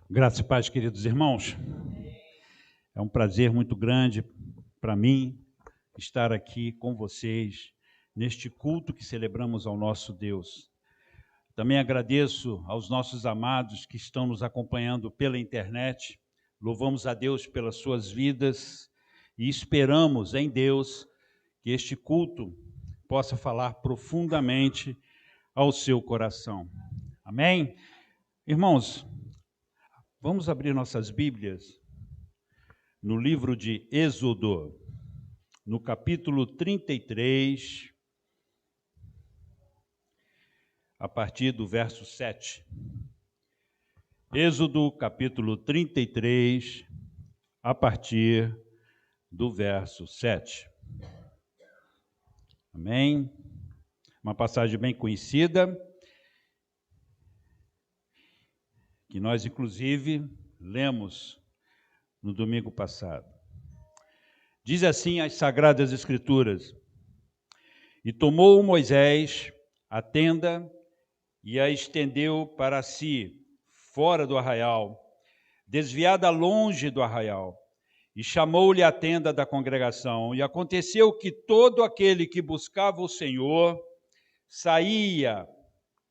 Graça e paz, queridos irmãos. É um prazer muito grande para mim estar aqui com vocês neste culto que celebramos ao nosso Deus. Também agradeço aos nossos amados que estão nos acompanhando pela internet. Louvamos a Deus pelas suas vidas e esperamos em Deus que este culto possa falar profundamente ao seu coração. Amém? Irmãos, vamos abrir nossas Bíblias no livro de Êxodo, no capítulo 33, a partir do verso 7. Êxodo, capítulo 33, a partir do verso 7. Amém? Uma passagem bem conhecida, que nós, inclusive, lemos no domingo passado. Diz assim as Sagradas Escrituras: E tomou Moisés a tenda e a estendeu para si, fora do arraial, desviada longe do arraial, e chamou-lhe a tenda da congregação. E aconteceu que todo aquele que buscava o Senhor saía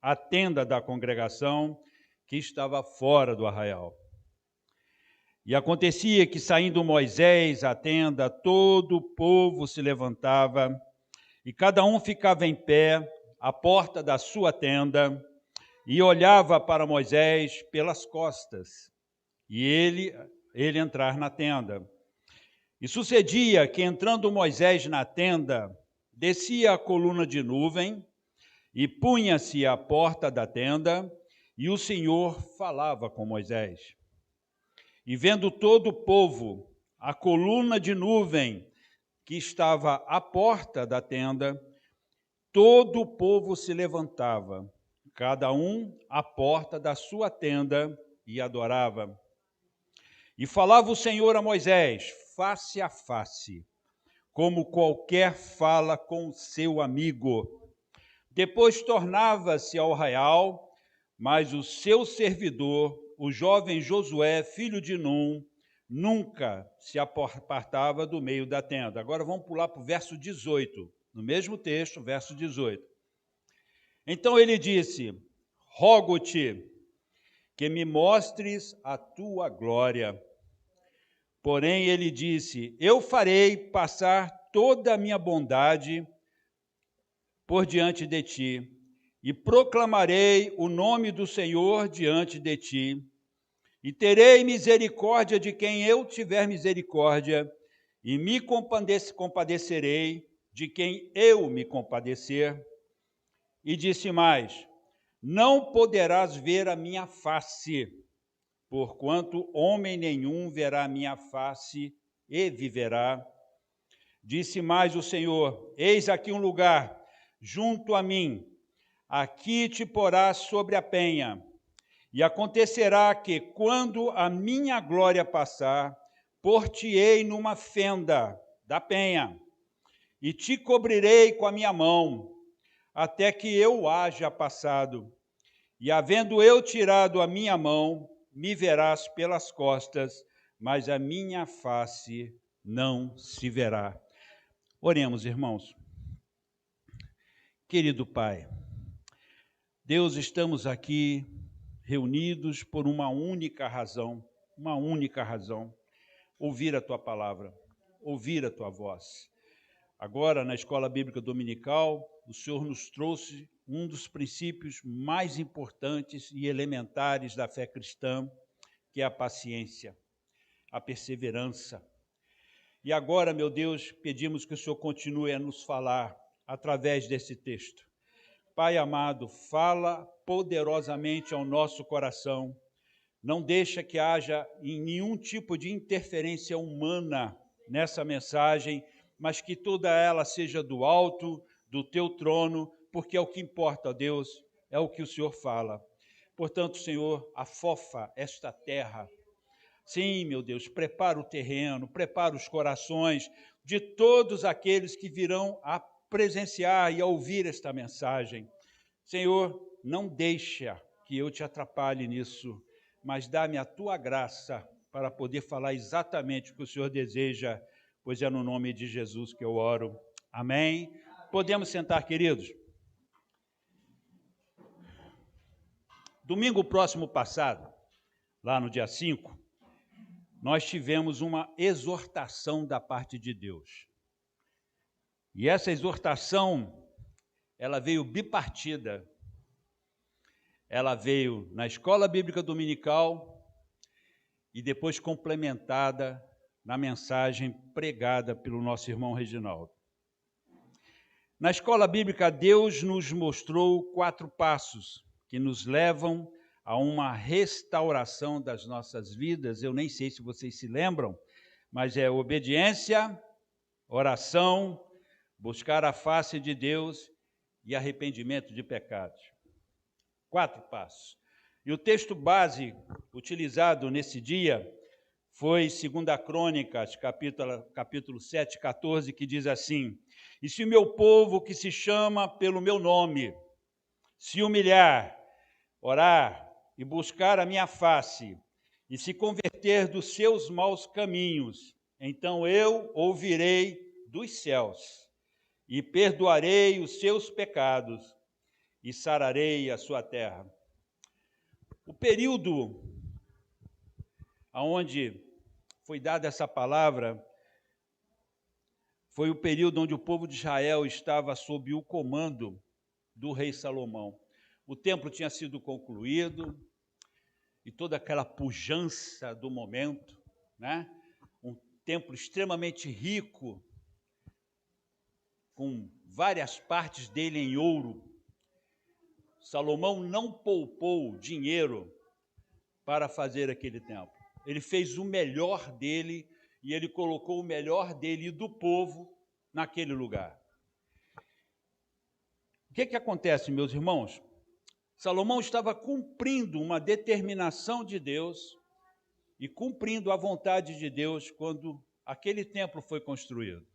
à tenda da congregação, que estava fora do arraial. E acontecia que, saindo Moisés à tenda, todo o povo se levantava, e cada um ficava em pé à porta da sua tenda, e olhava para Moisés pelas costas, e ele entrar na tenda. E sucedia que, entrando Moisés na tenda, descia a coluna de nuvem, e punha-se à porta da tenda, e o Senhor falava com Moisés. E vendo todo o povo a coluna de nuvem que estava à porta da tenda, todo o povo se levantava, cada um à porta da sua tenda, e adorava. E falava o Senhor a Moisés, face a face, como qualquer fala com seu amigo. Depois tornava-se ao arraial, mas o seu servidor, o jovem Josué, filho de Num, nunca se apartava do meio da tenda. Agora vamos pular para o verso 18, no mesmo texto, verso 18. Então ele disse: Rogo-te que me mostres a tua glória. Porém ele disse: Eu farei passar toda a minha bondade por diante de ti, e proclamarei o nome do Senhor diante de ti, e terei misericórdia de quem eu tiver misericórdia, e me compadecerei de quem eu me compadecer. E disse mais: Não poderás ver a minha face, porquanto homem nenhum verá a minha face e viverá. Disse mais o Senhor: Eis aqui um lugar junto a mim, aqui te porás sobre a penha, e acontecerá que, quando a minha glória passar, pôr-te-ei numa fenda da penha, e te cobrirei com a minha mão, até que eu haja passado. E havendo eu tirado a minha mão, me verás pelas costas, mas a minha face não se verá. Oremos, irmãos. Querido Pai, Deus, estamos aqui reunidos por uma única razão, ouvir a Tua palavra, ouvir a Tua voz. Agora, na Escola Bíblica Dominical, o Senhor nos trouxe um dos princípios mais importantes e elementares da fé cristã, que é a paciência, a perseverança. E agora, meu Deus, pedimos que o Senhor continue a nos falar através desse texto. Pai amado, fala poderosamente ao nosso coração. Não deixa que haja nenhum tipo de interferência humana nessa mensagem, mas que toda ela seja do alto, do teu trono, porque é o que importa, ó Deus, é o que o Senhor fala. Portanto, Senhor, afofa esta terra. Sim, meu Deus, prepara o terreno, prepara os corações de todos aqueles que virão a presenciar e a ouvir esta mensagem. Senhor, não deixa que eu te atrapalhe nisso. mas dá-me a tua graça para poder falar exatamente o que o Senhor deseja, pois é no nome de Jesus que eu oro. Amém? Podemos sentar, queridos? Domingo próximo passado, lá no dia 5, nós tivemos uma exortação da parte de Deus. E essa exortação, ela veio bipartida. Ela veio na escola bíblica dominical e depois complementada na mensagem pregada pelo nosso irmão Reginaldo. Na escola bíblica, Deus nos mostrou 4 passos que nos levam a uma restauração das nossas vidas. Eu nem sei se vocês se lembram, mas é obediência, oração, buscar a face de Deus e arrependimento de pecados. 4 passos. E o texto base utilizado nesse dia foi 2 Crônicas, capítulo 7, 14, que diz assim: E se o meu povo, que se chama pelo meu nome, se humilhar, orar e buscar a minha face, e se converter dos seus maus caminhos, então eu ouvirei dos céus e perdoarei os seus pecados e sararei a sua terra. O período onde foi dada essa palavra foi o período onde o povo de Israel estava sob o comando do rei Salomão. O templo tinha sido concluído e toda aquela pujança do momento, né? Um templo extremamente rico, com várias partes dele em ouro. Salomão não poupou dinheiro para fazer aquele templo. Ele fez o melhor dele e ele colocou o melhor dele e do povo naquele lugar. O que acontece, meus irmãos? Salomão estava cumprindo uma determinação de Deus e cumprindo a vontade de Deus quando aquele templo foi construído.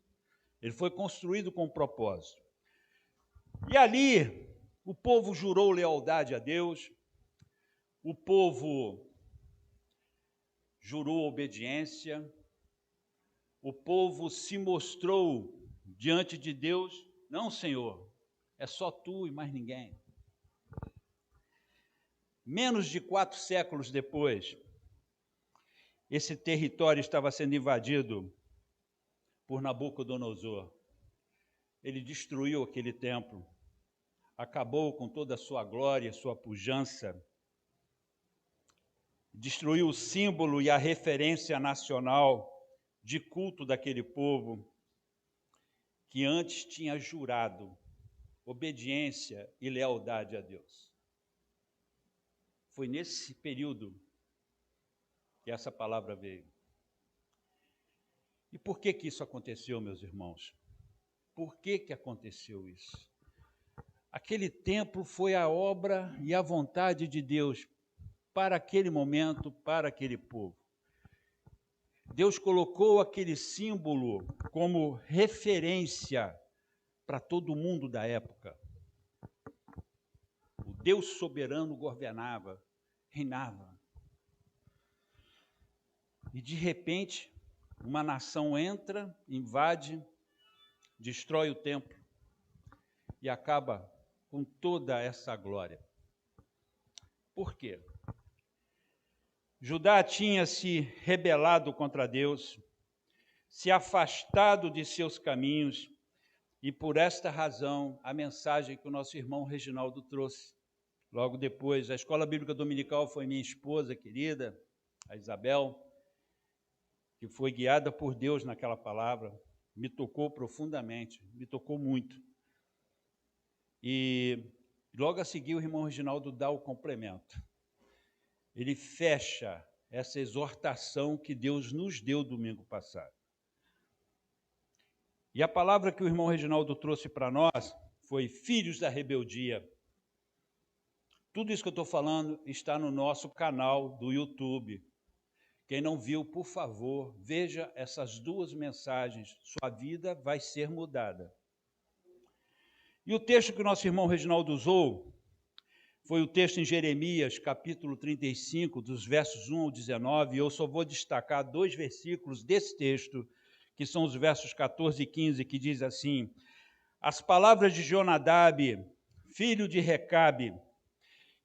Ele foi construído com propósito. E ali, o povo jurou lealdade a Deus, o povo jurou obediência, o povo se mostrou diante de Deus: não, Senhor, é só tu e mais ninguém. Menos de 4 séculos depois, esse território estava sendo invadido por Nabucodonosor. Ele destruiu aquele templo, acabou com toda a sua glória, sua pujança, destruiu o símbolo e a referência nacional de culto daquele povo que antes tinha jurado obediência e lealdade a Deus. Foi nesse período que essa palavra veio. E por que isso aconteceu, meus irmãos? Por que aconteceu isso? Aquele templo foi a obra e a vontade de Deus para aquele momento, para aquele povo. Deus colocou aquele símbolo como referência para todo mundo da época. O Deus soberano governava, reinava. E, de repente, uma nação entra, invade, destrói o templo e acaba com toda essa glória. Por quê? Judá tinha se rebelado contra Deus, se afastado de seus caminhos, e por esta razão, a mensagem que o nosso irmão Reginaldo trouxe, logo depois, a Escola Bíblica Dominical foi minha esposa querida, a Isabel, que foi guiada por Deus naquela palavra, me tocou profundamente, me tocou muito. E logo a seguir o irmão Reginaldo dá o complemento. Ele fecha essa exortação que Deus nos deu domingo passado. E a palavra que o irmão Reginaldo trouxe para nós foi filhos da rebeldia. Tudo isso que eu estou falando está no nosso canal do YouTube. Quem não viu, por favor, veja essas 2 mensagens. Sua vida vai ser mudada. E o texto que o nosso irmão Reginaldo usou foi o texto em Jeremias, capítulo 35, dos versos 1 ao 19, e eu só vou destacar 2 versículos desse texto, que são os versos 14 e 15, que diz assim: as palavras de Jonadab, filho de Recabe,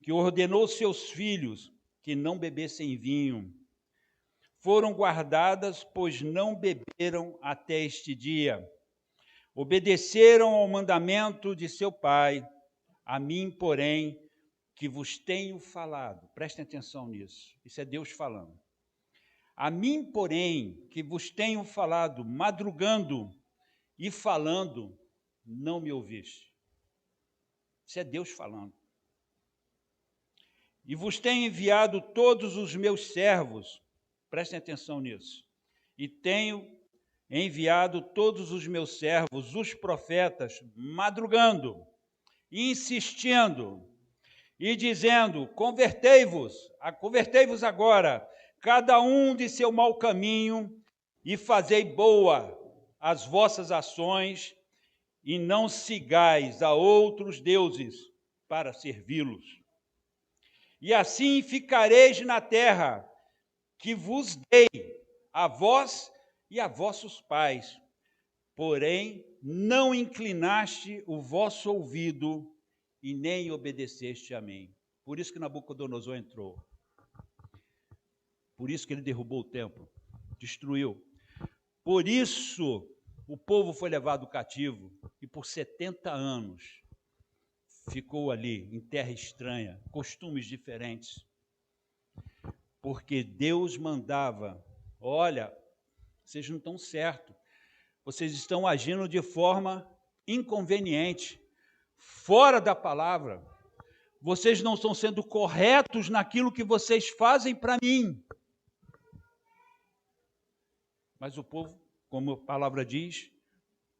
que ordenou seus filhos que não bebessem vinho, foram guardadas, pois não beberam até este dia. Obedeceram ao mandamento de seu pai, a mim, porém, que vos tenho falado. Prestem atenção nisso, isso é Deus falando. A mim, porém, que vos tenho falado, madrugando e falando, não me ouviste. Isso é Deus falando. E vos tenho enviado todos os meus servos, prestem atenção nisso, e tenho enviado todos os meus servos, os profetas, madrugando, insistindo, e dizendo: convertei-vos agora, cada um de seu mau caminho, e fazei boa as vossas ações, e não sigais a outros deuses para servi-los. E assim ficareis na terra que vos dei, a vós e a vossos pais. Porém, não inclinaste o vosso ouvido e nem obedeceste a mim. Por isso que Nabucodonosor entrou. Por isso que ele derrubou o templo, destruiu. Por isso o povo foi levado cativo e por 70 anos ficou ali em terra estranha, costumes diferentes. Porque Deus mandava: olha, vocês não estão certos, vocês estão agindo de forma inconveniente, fora da palavra, vocês não estão sendo corretos naquilo que vocês fazem para mim. Mas o povo, como a palavra diz,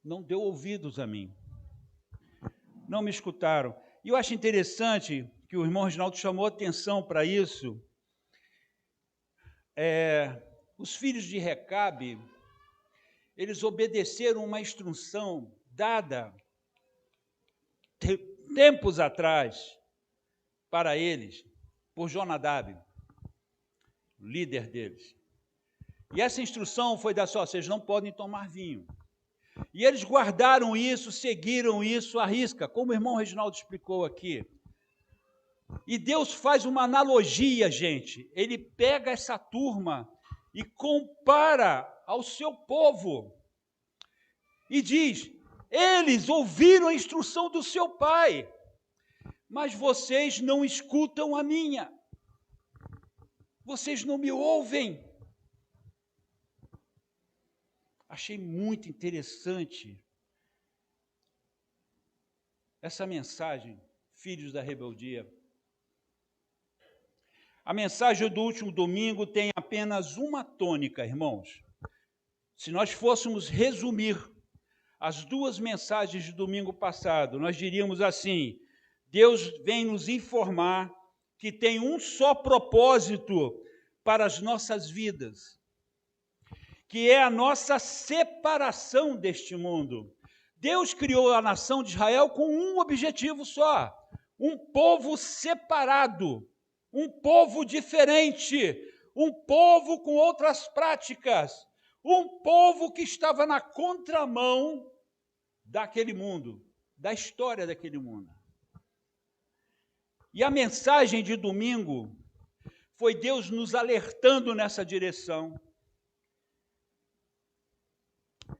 não deu ouvidos a mim, não me escutaram. E eu acho interessante que o irmão Reginaldo chamou atenção para isso. Os filhos de Recabe, eles obedeceram uma instrução dada tempos atrás para eles, por Jonadab, líder deles. E essa instrução foi da só: vocês não podem tomar vinho. E eles guardaram isso, seguiram isso à risca, como o irmão Reginaldo explicou aqui. E Deus faz uma analogia, gente. Ele pega essa turma e compara ao seu povo. E diz: eles ouviram a instrução do seu pai, mas vocês não escutam a minha. Vocês não me ouvem. Achei muito interessante essa mensagem, filhos da rebeldia. A mensagem do último domingo tem apenas uma tônica, irmãos. Se nós fôssemos resumir as 2 mensagens de domingo passado, nós diríamos assim: Deus vem nos informar que tem um só propósito para as nossas vidas, que é a nossa separação deste mundo. Deus criou a nação de Israel com um objetivo só: um povo separado, um povo diferente, um povo com outras práticas, um povo que estava na contramão daquele mundo, da história daquele mundo. E a mensagem de domingo foi Deus nos alertando nessa direção.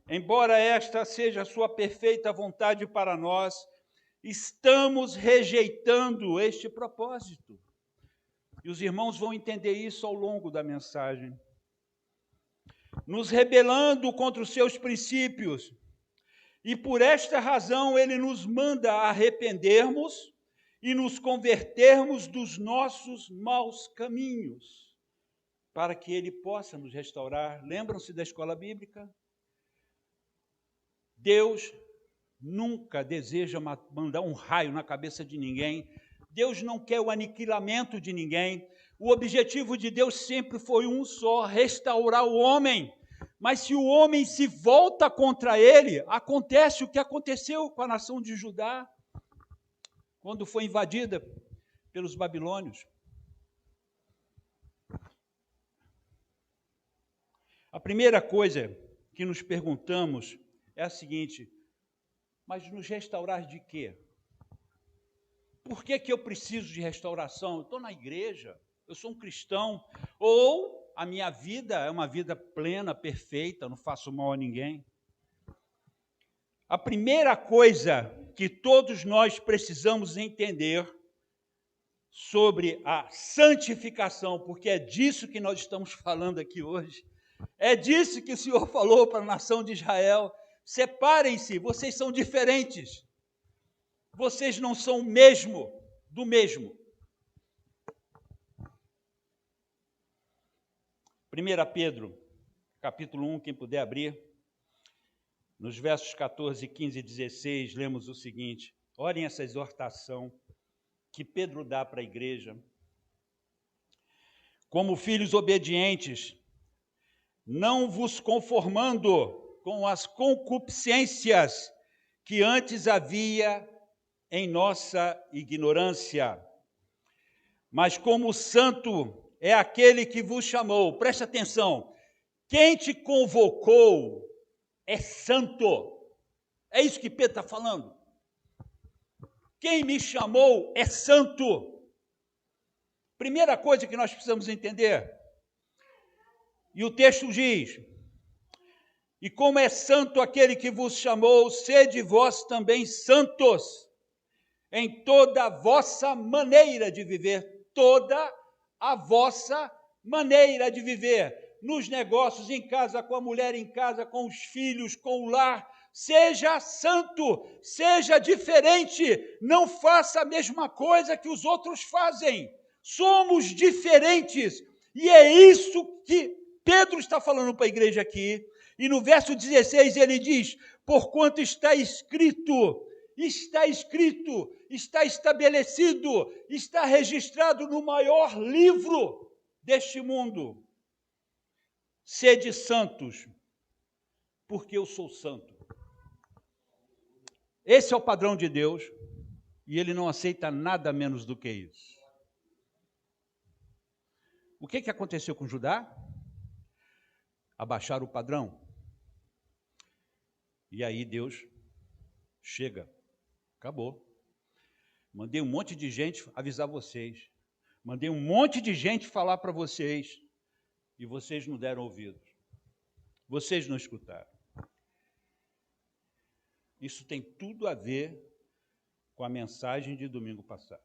Embora esta seja a sua perfeita vontade para nós, estamos rejeitando este propósito. E os irmãos vão entender isso ao longo da mensagem. Nos rebelando contra os seus princípios. E por esta razão ele nos manda arrependermos e nos convertermos dos nossos maus caminhos, para que ele possa nos restaurar. Lembram-se da escola bíblica? Deus nunca deseja mandar um raio na cabeça de ninguém. Deus não quer o aniquilamento de ninguém. O objetivo de Deus sempre foi um só: restaurar o homem. Mas se o homem se volta contra ele, acontece o que aconteceu com a nação de Judá, quando foi invadida pelos babilônios. A primeira coisa que nos perguntamos é a seguinte: mas nos restaurar de quê? Por que eu preciso de restauração? Eu estou na igreja, eu sou um cristão, ou a minha vida é uma vida plena, perfeita, não faço mal a ninguém. A primeira coisa que todos nós precisamos entender sobre a santificação, porque é disso que nós estamos falando aqui hoje, é disso que o Senhor falou para a nação de Israel: separem-se, vocês são diferentes, vocês não são o mesmo do mesmo. 1 Pedro, capítulo 1, quem puder abrir, nos versos 14, 15 e 16, lemos o seguinte: olhem essa exortação que Pedro dá para a igreja. Como filhos obedientes, não vos conformando com as concupiscências que antes havia em nossa ignorância, mas como santo é aquele que vos chamou. Preste atenção, quem te convocou é santo. É isso que Pedro está falando. Quem me chamou é santo. Primeira coisa que nós precisamos entender. E o texto diz: e como é santo aquele que vos chamou, sede vós também santos em toda a vossa maneira de viver. Toda a vossa maneira de viver. Nos negócios, em casa, com a mulher em casa, com os filhos, com o lar. Seja santo, seja diferente, não faça a mesma coisa que os outros fazem. Somos diferentes, e é isso que Pedro está falando para a igreja aqui. E no verso 16 ele diz: porquanto está escrito, está estabelecido, está registrado no maior livro deste mundo. Sede santos, porque eu sou santo. Esse é o padrão de Deus, e Ele não aceita nada menos do que isso. O que aconteceu com Judá? Abaixaram o padrão. E aí Deus chega, acabou. Mandei um monte de gente avisar vocês. Mandei um monte de gente falar para vocês. E vocês não deram ouvidos. Vocês não escutaram. Isso tem tudo a ver com a mensagem de domingo passado.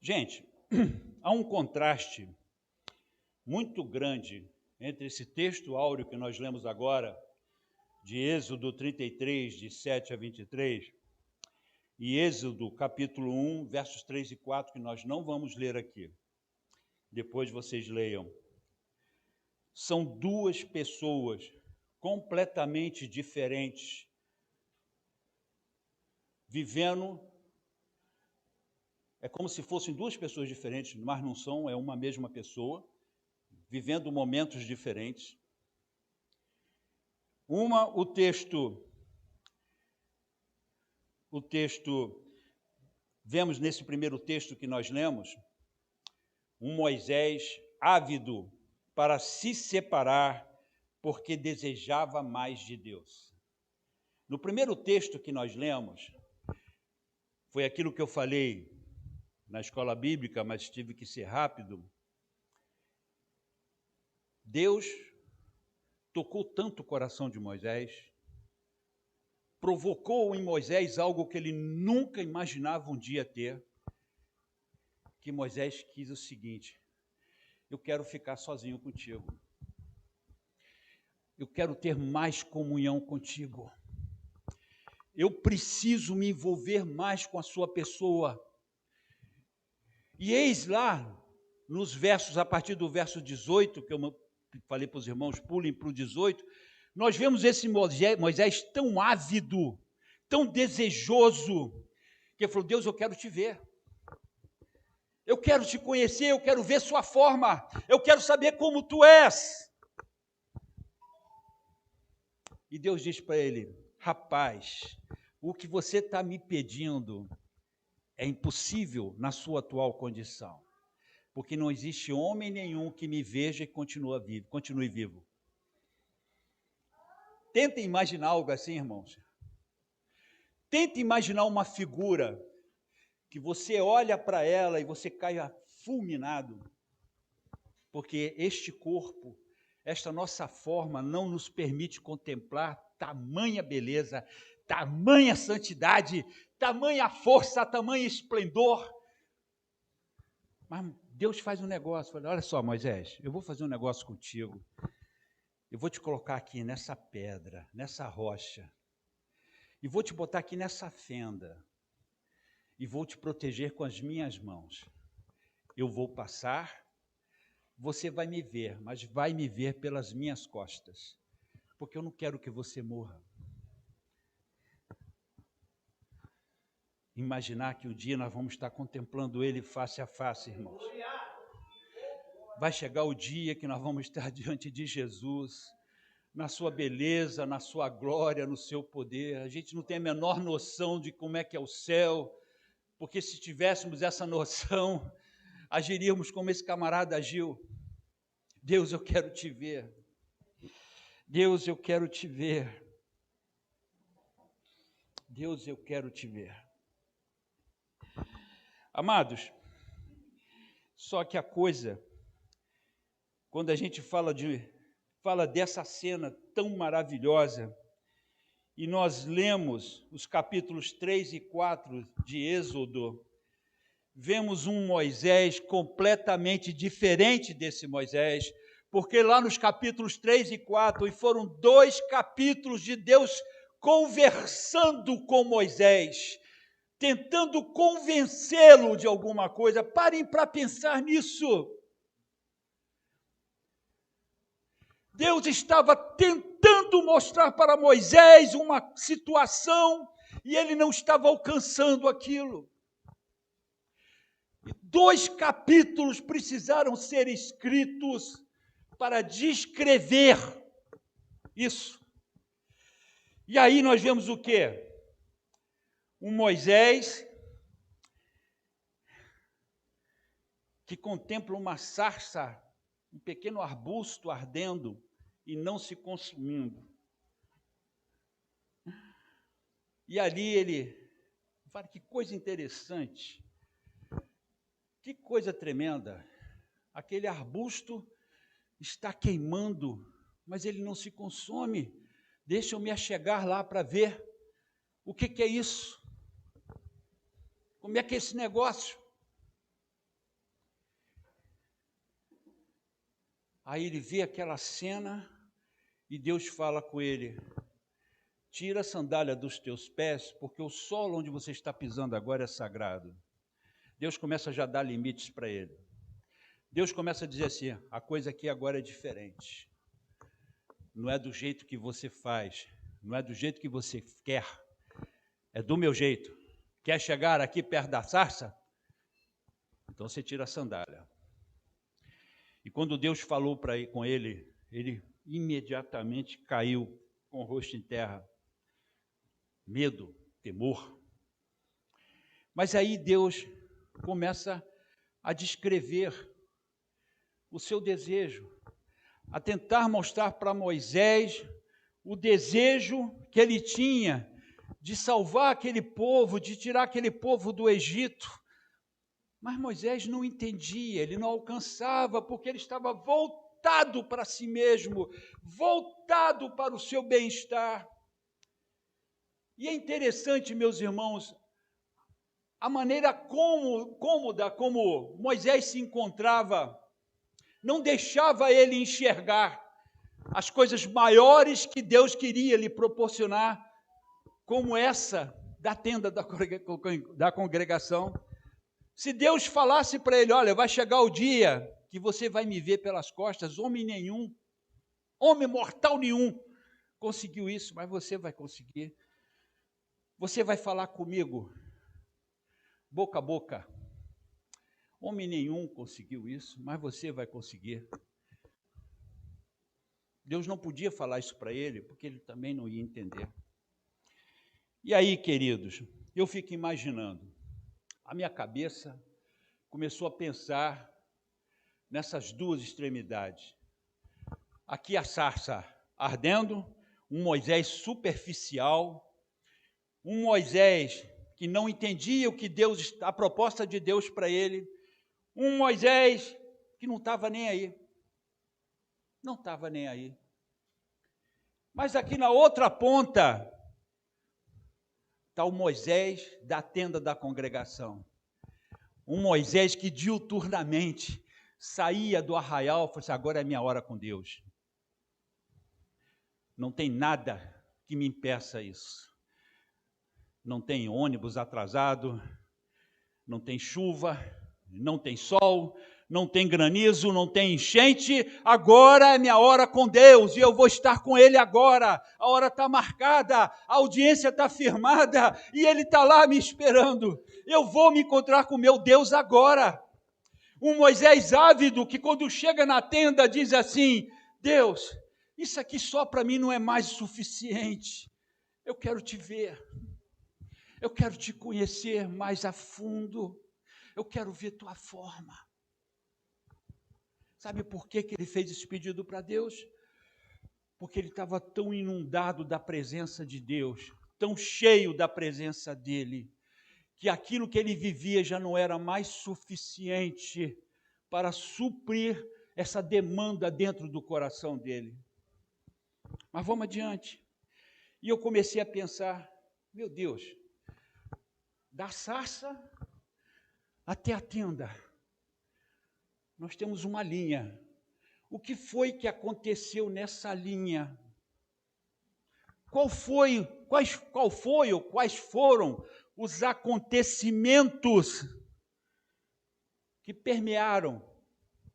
Gente, há um contraste muito grande entre esse texto áureo que nós lemos agora, de Êxodo 33, de 7 a 23, e Êxodo capítulo 1, versos 3 e 4, que nós não vamos ler aqui. Depois vocês leiam. São duas pessoas completamente diferentes, vivendo. É como se fossem duas pessoas diferentes, mas não são, é uma mesma pessoa, vivendo momentos diferentes. O texto, vemos nesse primeiro texto que nós lemos, um Moisés ávido para se separar, porque desejava mais de Deus. No primeiro texto que nós lemos, foi aquilo que eu falei na escola bíblica, mas tive que ser rápido. Deus tocou tanto o coração de Moisés, provocou em Moisés algo que ele nunca imaginava um dia ter, que Moisés quis o seguinte: eu quero ficar sozinho contigo. Eu quero ter mais comunhão contigo. Eu preciso me envolver mais com a sua pessoa. E eis lá, nos versos, a partir do verso 18, que eu falei para os irmãos, pulem para o 18, nós vemos esse Moisés tão ávido, tão desejoso, que ele falou: Deus, eu quero te ver. Eu quero te conhecer, eu quero ver sua forma, eu quero saber como tu és. E Deus diz para ele: rapaz, o que você está me pedindo é impossível na sua atual condição, porque não existe homem nenhum que me veja e continue vivo. Tentem imaginar algo assim, irmãos. Tente imaginar uma figura que você olha para ela e você cai fulminado, porque este corpo, esta nossa forma não nos permite contemplar tamanha beleza, tamanha santidade, tamanha força, tamanho esplendor. Mas Deus faz um negócio, fala, olha só, Moisés, eu vou fazer um negócio contigo, eu vou te colocar aqui nessa pedra, nessa rocha, e vou te botar aqui nessa fenda, e vou te proteger com as minhas mãos. Eu vou passar, você vai me ver, mas vai me ver pelas minhas costas, porque eu não quero que você morra. Imaginar que um dia nós vamos estar contemplando Ele face a face, irmãos. Vai chegar o dia que nós vamos estar diante de Jesus, na sua beleza, na sua glória, no seu poder. A gente não tem a menor noção de como é que é o céu, porque se tivéssemos essa noção, agiríamos como esse camarada agiu. Deus, eu quero te ver. Deus, eu quero te ver. Deus, eu quero te ver. Amados, só que a coisa, quando a gente fala dessa cena tão maravilhosa, e nós lemos os capítulos 3 e 4 de Êxodo, vemos um Moisés completamente diferente desse Moisés, porque lá nos capítulos 3 e 4, e foram 2 capítulos de Deus conversando com Moisés, tentando convencê-lo de alguma coisa. Parem para pensar nisso. Deus estava tentando mostrar para Moisés uma situação e ele não estava alcançando aquilo. 2 capítulos precisaram ser escritos para descrever isso. E aí nós vemos o quê? Um Moisés que contempla uma sarça, um pequeno arbusto ardendo e não se consumindo. E ali ele fala, que coisa interessante, que coisa tremenda, aquele arbusto está queimando, mas ele não se consome. Deixa eu me achegar lá para ver o que é isso. Como é que é esse negócio? Aí ele vê aquela cena e Deus fala com ele, tira a sandália dos teus pés, porque o solo onde você está pisando agora é sagrado. Deus começa já a dar limites para ele. Deus começa a dizer assim, a coisa aqui agora é diferente. Não é do jeito que você faz, não é do jeito que você quer, é do meu jeito. Quer chegar aqui perto da sarça? Então você tira a sandália. E quando Deus falou com ele, ele imediatamente caiu com o rosto em terra. Medo, temor. Mas aí Deus começa a descrever o seu desejo, a tentar mostrar para Moisés o desejo que ele tinha de salvar aquele povo, de tirar aquele povo do Egito. Mas Moisés não entendia, ele não alcançava, porque ele estava voltado para si mesmo, voltado para o seu bem-estar. E é interessante, meus irmãos, a maneira cômoda como Moisés se encontrava, não deixava ele enxergar as coisas maiores que Deus queria lhe proporcionar, como essa da tenda da congregação. Se Deus falasse para ele, olha, vai chegar o dia que você vai me ver pelas costas, homem nenhum, homem mortal nenhum conseguiu isso, mas você vai conseguir. Você vai falar comigo, boca a boca. Homem nenhum conseguiu isso, mas você vai conseguir. Deus não podia falar isso para ele, porque ele também não ia entender. E aí, queridos, eu fico imaginando, a minha cabeça começou a pensar nessas duas extremidades. Aqui a sarça ardendo, um Moisés superficial, um Moisés que não entendia o que Deus, a proposta de Deus para ele, um Moisés que não estava nem aí. Não estava nem aí. Mas aqui na outra ponta está o Moisés da tenda da congregação. Um Moisés que diuturnamente saía do arraial e falou assim, agora é minha hora com Deus. Não tem nada que me impeça isso. Não tem ônibus atrasado, não tem chuva, não tem sol, não tem granizo, não tem enchente. Agora é minha hora com Deus e eu vou estar com Ele agora. A hora está marcada, a audiência está firmada e Ele está lá me esperando. Eu vou me encontrar com meu Deus agora. Um Moisés ávido que quando chega na tenda diz assim, Deus, isso aqui só para mim não é mais suficiente. Eu quero te ver. Eu quero te conhecer mais a fundo. Eu quero ver tua forma. Sabe por que ele fez esse pedido para Deus? Porque ele estava tão inundado da presença de Deus, tão cheio da presença dele, que aquilo que ele vivia já não era mais suficiente para suprir essa demanda dentro do coração dele. Mas vamos adiante. E eu comecei a pensar, meu Deus, da sarça até a tenda, nós temos uma linha. O que foi que aconteceu nessa linha? Quais foram os acontecimentos que permearam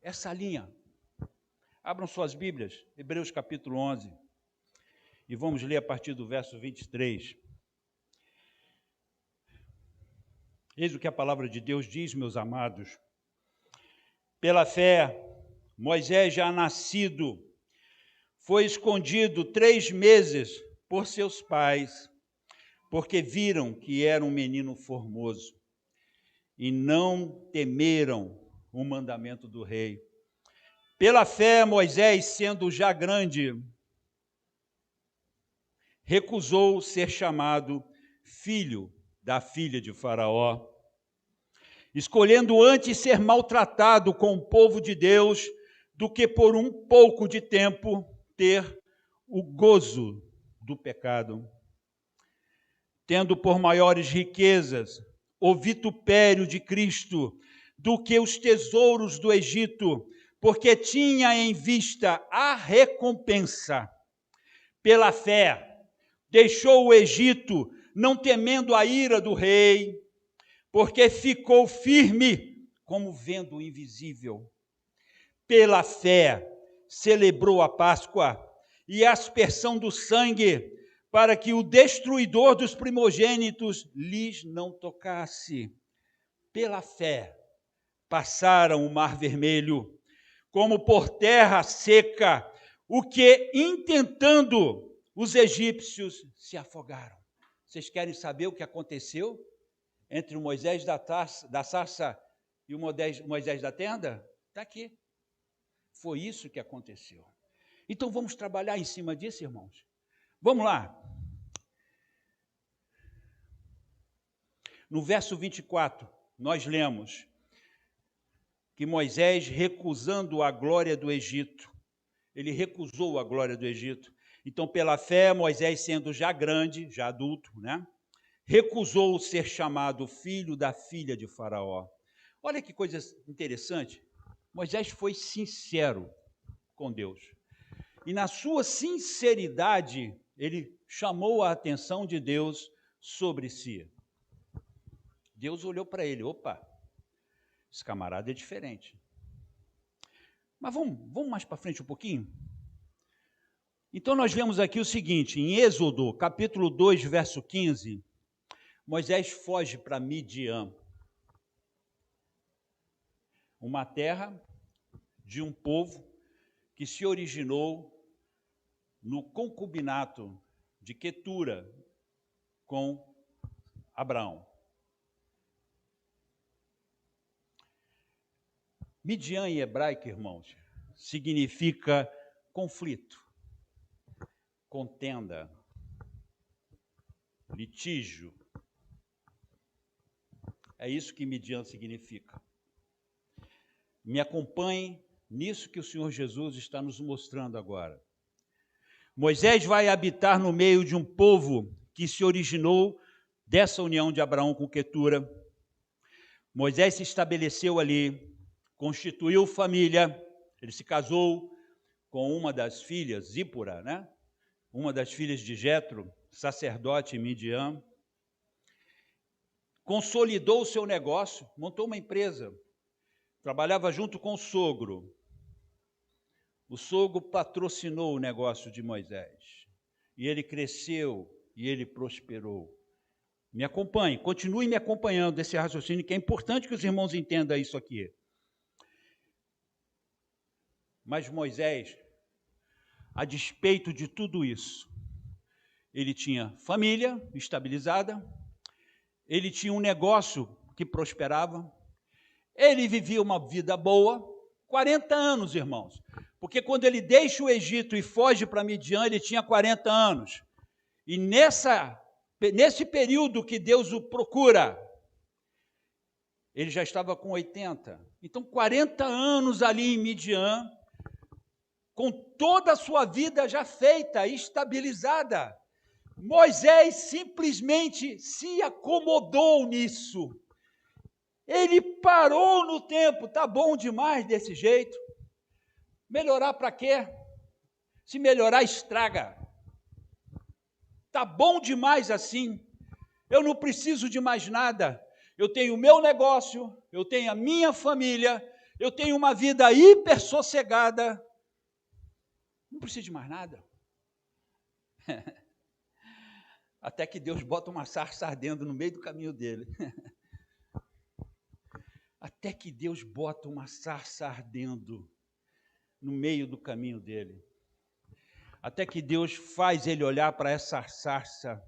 essa linha? Abram suas Bíblias, Hebreus capítulo 11, e vamos ler a partir do verso 23. Eis o que a palavra de Deus diz, meus amados. Pela fé, Moisés, já nascido, foi escondido 3 meses por seus pais, porque viram que era um menino formoso, e não temeram o mandamento do rei. Pela fé, Moisés, sendo já grande, recusou ser chamado filho da filha de Faraó, escolhendo antes ser maltratado com o povo de Deus do que por um pouco de tempo ter o gozo do pecado. Tendo por maiores riquezas o vitupério de Cristo do que os tesouros do Egito, porque tinha em vista a recompensa. Pela fé, deixou o Egito, não temendo a ira do rei, porque ficou firme, como vendo o invisível. Pela fé, celebrou a Páscoa e a aspersão do sangue, para que o destruidor dos primogênitos lhes não tocasse. Pela fé, passaram o Mar Vermelho, como por terra seca, o que, intentando, os egípcios se afogaram. Vocês querem saber o que aconteceu entre o Moisés da sarça e o Moisés da tenda? Está aqui. Foi isso que aconteceu. Então vamos trabalhar em cima disso, irmãos. Vamos lá. No verso 24, nós lemos que Moisés, recusando a glória do Egito, ele recusou a glória do Egito. Então, pela fé, Moisés, sendo já grande, já adulto, recusou ser chamado filho da filha de Faraó. Olha que coisa interessante. Moisés foi sincero com Deus. E na sua sinceridade, ele chamou a atenção de Deus sobre si. Deus olhou para ele, opa, esse camarada é diferente. Mas vamos mais para frente um pouquinho? Então nós vemos aqui o seguinte, em Êxodo, capítulo 2, verso 15, Moisés foge para Midian, uma terra de um povo que se originou no concubinato de Quetura, com Abraão. Midian em hebraico, irmãos, significa conflito, contenda, litígio. É isso que Midian significa. Me acompanhem nisso que o Senhor Jesus está nos mostrando agora. Moisés vai habitar no meio de um povo que se originou dessa união de Abraão com Quetura. Moisés se estabeleceu ali, constituiu família, ele se casou com uma das filhas, Zípora, né? Uma das filhas de Jetro, sacerdote em Midian. Consolidou o seu negócio, montou uma empresa, trabalhava junto com o sogro. O sogro patrocinou o negócio de Moisés. E ele cresceu e ele prosperou. Me acompanhe, continue me acompanhando desse raciocínio, que é importante que os irmãos entendam isso aqui. Mas Moisés, a despeito de tudo isso, ele tinha família estabilizada, ele tinha um negócio que prosperava, ele vivia uma vida boa, 40 anos, irmãos. Porque quando ele deixa o Egito e foge para Midian, ele tinha 40 anos. E nesse período que Deus o procura, ele já estava com 80. Então, 40 anos ali em Midian, com toda a sua vida já feita, estabilizada. Moisés simplesmente se acomodou nisso. Ele parou no tempo. Tá bom demais desse jeito. Melhorar para quê? Se melhorar, estraga. Tá bom demais assim. Eu não preciso de mais nada. Eu tenho o meu negócio, eu tenho a minha família, eu tenho uma vida hiper sossegada. Não preciso de mais nada. Até que Deus bota uma sarça ardendo no meio do caminho dele. Até que Deus bota uma sarça ardendo no meio do caminho dele. Até que Deus faz ele olhar para essa sarça.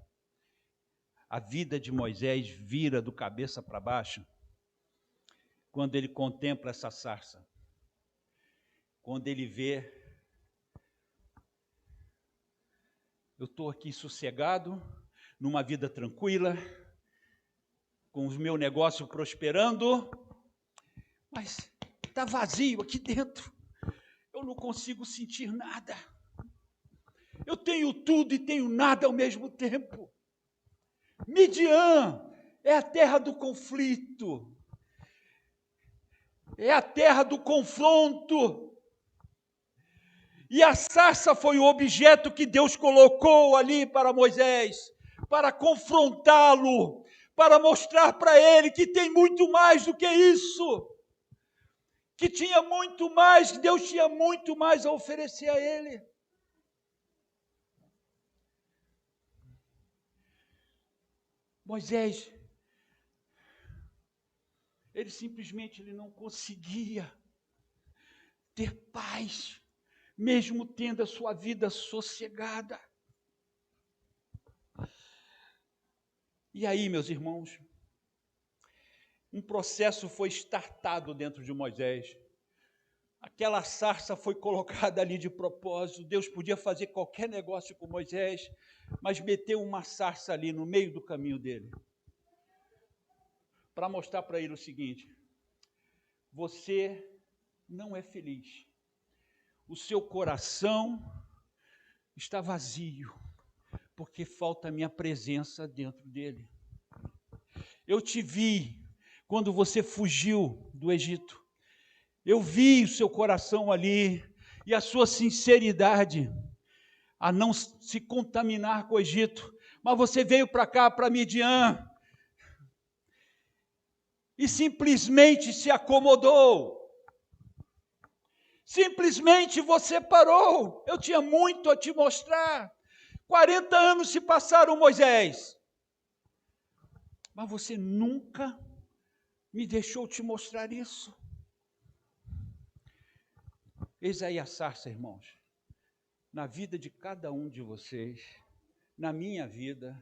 A vida de Moisés vira do cabeça para baixo quando ele contempla essa sarça. Quando ele vê, eu estou aqui sossegado, numa vida tranquila, com o meu negócio prosperando, mas está vazio aqui dentro. Eu não consigo sentir nada. Eu tenho tudo e tenho nada ao mesmo tempo. Midian é a terra do conflito. É a terra do confronto. E a sarça foi o objeto que Deus colocou ali para Moisés, para confrontá-lo, para mostrar para ele que tem muito mais do que isso. Que tinha muito mais, que Deus tinha muito mais a oferecer a ele. Moisés, ele simplesmente não conseguia ter paz, mesmo tendo a sua vida sossegada. E aí, meus irmãos, um processo foi startado dentro de Moisés. Aquela sarça foi colocada ali de propósito. Deus podia fazer qualquer negócio com Moisés, mas meteu uma sarça ali no meio do caminho dele, para mostrar para ele o seguinte: você não é feliz. O seu coração está vazio, porque falta a minha presença dentro dele. Eu te vi quando você fugiu do Egito. Eu vi o seu coração ali e a sua sinceridade a não se contaminar com o Egito. Mas você veio para cá, para Midian, e simplesmente se acomodou. Simplesmente você parou. Eu tinha muito a te mostrar. 40 anos se passaram, Moisés. Mas você nunca me deixou te mostrar isso. Eis aí a sarça, irmãos, na vida de cada um de vocês, na minha vida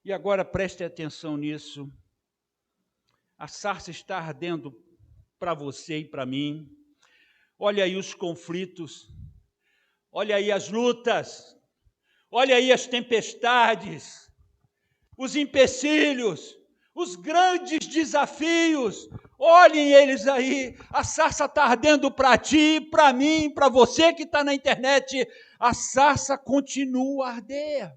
E agora preste atenção nisso. A sarça está ardendo para você e para mim. Olha aí os conflitos, olha aí as lutas, olha aí as tempestades, os empecilhos, os grandes desafios. Olhem eles aí, a sarça está ardendo para ti, para mim, para você que está na internet. A sarça continua a arder.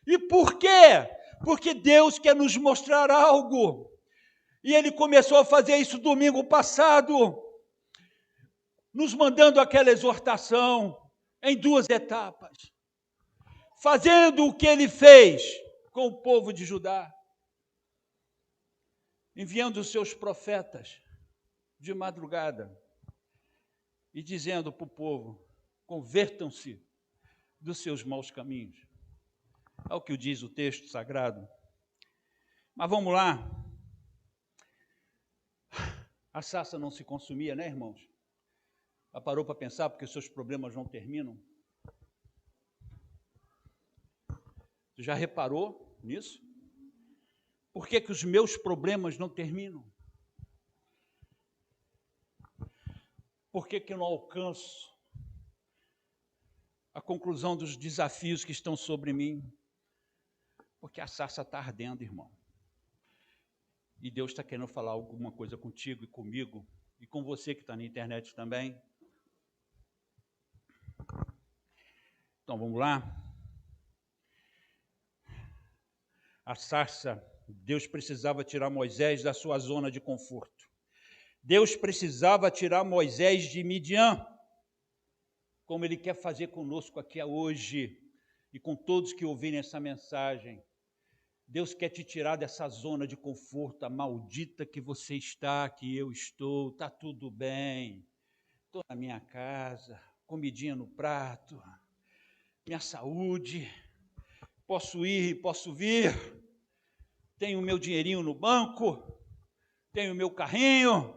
E por quê? Porque Deus quer nos mostrar algo. E Ele começou a fazer isso domingo passado, nos mandando aquela exortação em 2 etapas, fazendo o que Ele fez com o povo de Judá, enviando os seus profetas de madrugada e dizendo para o povo: convertam-se dos seus maus caminhos. É o que diz o texto sagrado. Mas vamos lá. A sarça não se consumia, né, irmãos? Já parou para pensar porque os seus problemas não terminam? Você já reparou nisso? Por que os meus problemas não terminam? Por que eu não alcanço a conclusão dos desafios que estão sobre mim? Porque a sarça está ardendo, irmão. E Deus está querendo falar alguma coisa contigo e comigo, e com você que está na internet também. Então, vamos lá. A sarça, Deus precisava tirar Moisés da sua zona de conforto. Deus precisava tirar Moisés de Midian, como Ele quer fazer conosco aqui hoje, e com todos que ouvirem essa mensagem. Deus quer te tirar dessa zona de conforto, a maldita que você está, que eu estou, está tudo bem, estou na minha casa, comidinha no prato, minha saúde, posso ir, posso vir, tenho o meu dinheirinho no banco, tenho o meu carrinho,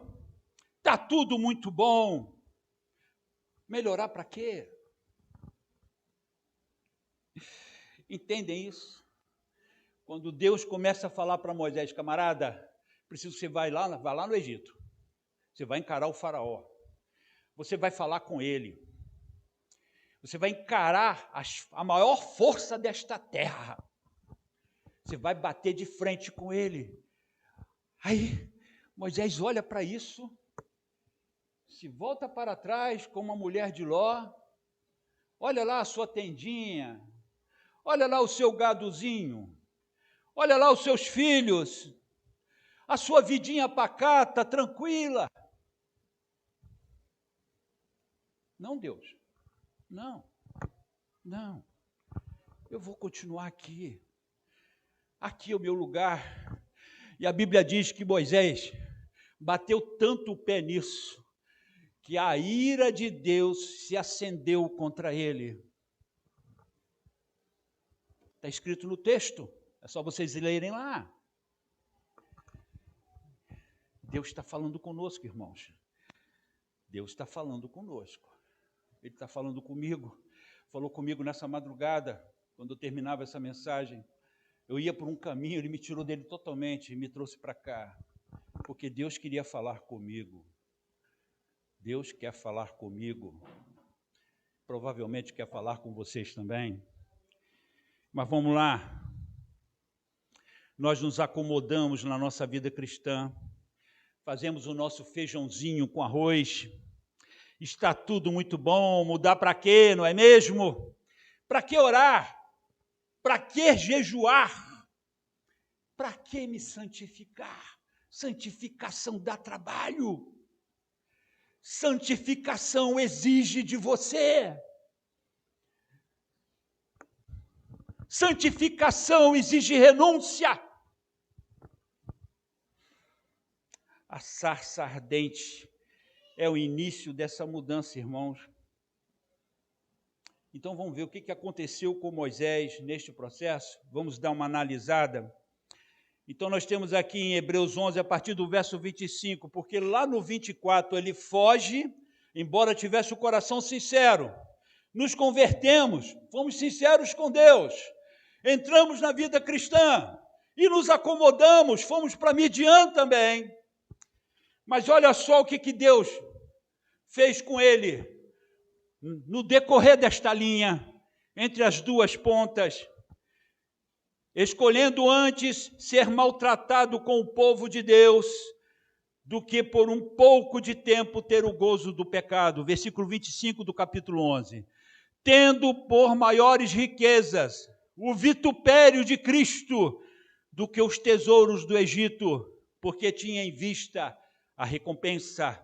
está tudo muito bom. Melhorar para quê? Entendem isso? Quando Deus começa a falar para Moisés: camarada, preciso que você vá lá no Egito. Você vai encarar o faraó. Você vai falar com ele. Você vai encarar a maior força desta terra. Você vai bater de frente com ele. Aí Moisés olha para isso, se volta para trás como uma mulher de Ló. Olha lá a sua tendinha. Olha lá o seu gadozinho. Olha lá os seus filhos, a sua vidinha pacata, tranquila. Não, Deus, não, eu vou continuar aqui. Aqui é o meu lugar. E a Bíblia diz que Moisés bateu tanto o pé nisso, que a ira de Deus se acendeu contra ele. Está escrito no texto. É só vocês lerem lá. Deus está falando conosco, irmãos. Deus está falando conosco. Ele está falando comigo. Falou comigo nessa madrugada, quando eu terminava essa mensagem. Eu ia por um caminho, Ele me tirou dele totalmente e me trouxe para cá. Porque Deus queria falar comigo. Deus quer falar comigo. Provavelmente quer falar com vocês também. Mas vamos lá. Nós nos acomodamos na nossa vida cristã, fazemos o nosso feijãozinho com arroz, está tudo muito bom, mudar para quê, não é mesmo? Para que orar? Para que jejuar? Para que me santificar? Santificação dá trabalho, santificação exige de você. Santificação exige renúncia. A sarça ardente é o início dessa mudança, irmãos. Então vamos ver o que aconteceu com Moisés neste processo. Vamos dar uma analisada. Então nós temos aqui em Hebreus 11, a partir do verso 25, porque lá no 24 ele foge, embora tivesse o coração sincero. Nos convertemos, fomos sinceros com Deus. Entramos na vida cristã, e nos acomodamos, fomos para Midian também. Mas olha só o que Deus fez com ele no decorrer desta linha, entre as duas pontas, escolhendo antes ser maltratado com o povo de Deus, do que por um pouco de tempo ter o gozo do pecado. Versículo 25 do capítulo 11. Tendo por maiores riquezas o vitupério de Cristo do que os tesouros do Egito, porque tinha em vista a recompensa.